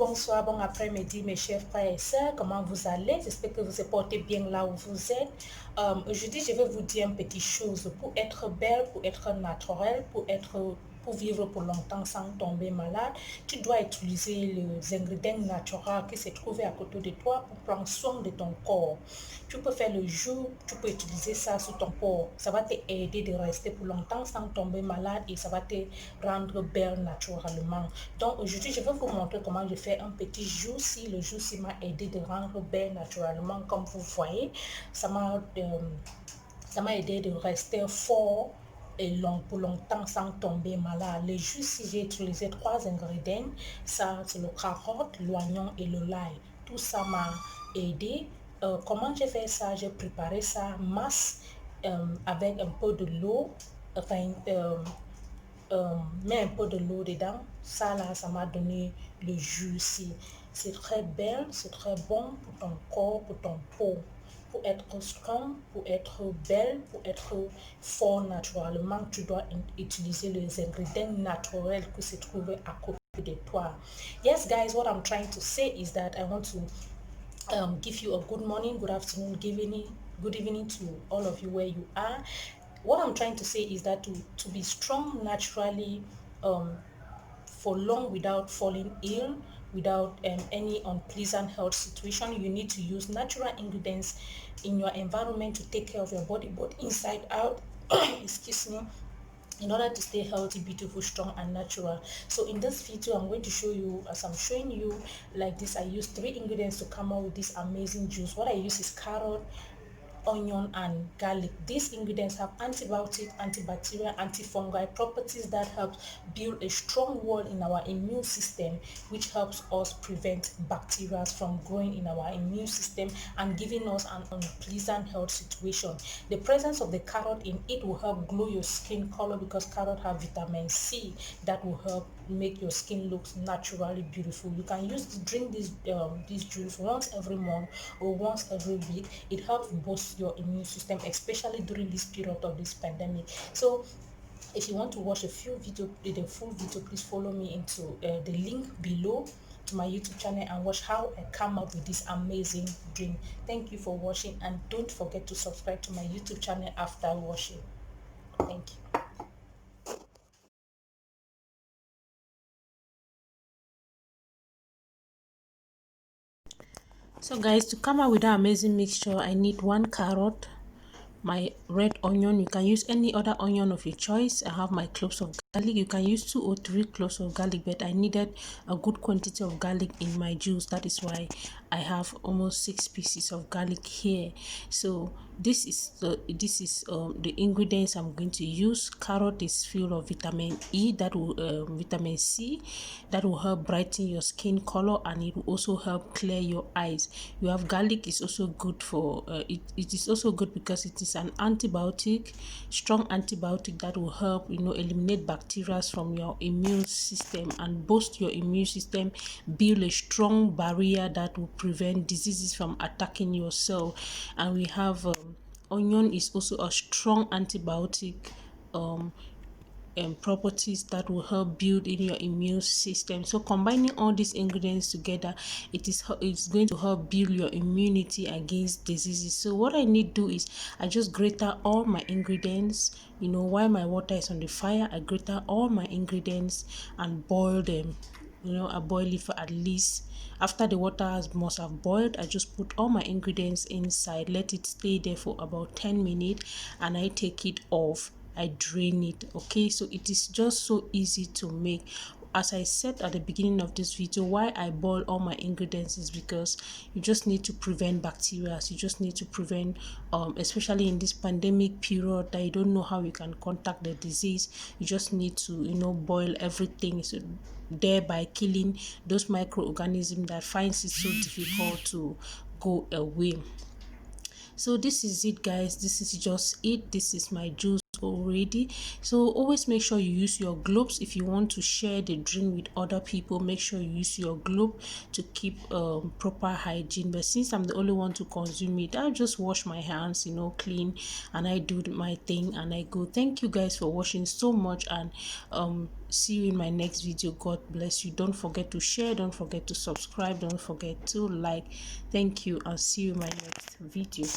bonsoir, bon après-midi mes chers frères et sœurs, comment vous allez? J'espère que vous vous portez bien là où vous êtes. Aujourd'hui, je vais vous dire une petite chose. Pour être belle, pour être naturelle, pour vivre pour longtemps sans tomber malade, tu dois utiliser les ingrédients naturels qui se trouvent à côté de toi pour prendre soin de ton corps. Tu peux faire le jour, tu peux utiliser ça sur ton corps. Ça va t'aider de rester pour longtemps sans tomber malade et ça va te rendre belle naturellement. Donc aujourd'hui, je vais vous montrer comment je fais un petit jour-ci. Le jour-ci m'a aidé de rendre belle naturellement. Comme vous voyez, ça m'a aidé de rester fort et long pour longtemps sans tomber malade. Le jus, j'ai utilisé 3 ingrédients. Ça, c'est le carotte, l'oignon et le l'ail. Tout ça m'a aidé. Comment j'ai fait ça? J'ai préparé ça masse avec un peu de l'eau. Enfin, mets un peu de l'eau dedans. Ça là, ça m'a donné le jus ici. C'est très belle, c'est très bon pour ton corps, pour ton peau. Pour être strong, pour être belle, pour être fort naturellement, tu dois utiliser les ingrédients naturels qui se trouvent à côté de toi. Yes, guys, what I'm trying to say is that I want to give you a good morning, good afternoon, good evening to all of you where you are. What I'm trying to say is that to be strong naturally for long without falling ill, without any unpleasant health situation, you need to use natural ingredients in your environment to take care of your body, but inside out, excuse me, in order to stay healthy, beautiful, strong and natural. So in this video, I'm going to show you, as I'm showing you like this, I use 3 ingredients to come out with this amazing juice. What I use is carrot, onion and garlic. These ingredients have antibiotic, antibacterial, antifungal properties that help build a strong wall in our immune system, which helps us prevent bacteria from growing in our immune system and giving us an unpleasant health situation. The presence of the carrot in it will help glow your skin color because carrot have vitamin C that will help make your skin look naturally beautiful. You can drink this juice once every month or once every week. It helps boost your immune system, especially during this period of this pandemic. So if you want to watch the full video, please follow me into the link below to my YouTube channel and watch how I come up with this amazing drink. Thank you for watching, and don't forget to subscribe to my YouTube channel after watching. Thank you. So guys, to come out with that amazing mixture, I need 1 carrot, my red onion. You can use any other onion of your choice. I have my cloves of garlic. You can use 2 or 3 cloves of garlic, but I needed a good quantity of garlic in my juice. That is why I have almost 6 pieces of garlic here. So this is the ingredients I'm going to use. Carrot is filled of vitamin E, that will vitamin C, that will help brighten your skin color, and it will also help clear your eyes. You have garlic is also good for it is also good because it is an antibiotic, strong antibiotic that will help eliminate bacteria from your immune system and boost your immune system, build a strong barrier that will prevent diseases from attacking your cell. And we have onion is also a strong antibiotic properties that will help build in your immune system. So combining all these ingredients together, it's going to help build your immunity against diseases. So what I need to do is I just grate out all my ingredients. While my water is on the fire, I grate out all my ingredients and boil them. I boil it for at least, after the water must have boiled, I just put all my ingredients inside, let it stay there for about 10 minutes, and I take it off. I drain it. Okay, so it is just so easy to make. As I said at the beginning of this video, why I boil all my ingredients is because you just need to prevent bacteria. You just need to prevent especially in this pandemic period that you don't know how you can contact the disease. You just need to boil everything, so thereby killing those microorganisms that finds it so difficult to go away. So this is it, guys. This is just it. This is my juice. already. So always make sure you use your gloves. If you want to share the drink with other people, make sure you use your globe to keep proper hygiene. But since I'm the only one to consume it, I'll just wash my hands, clean, and I do my thing and I go. Thank you guys for watching so much, and see you in my next video. God bless you. Don't forget to share, don't forget to subscribe, don't forget to like. Thank you, and see you in my next video.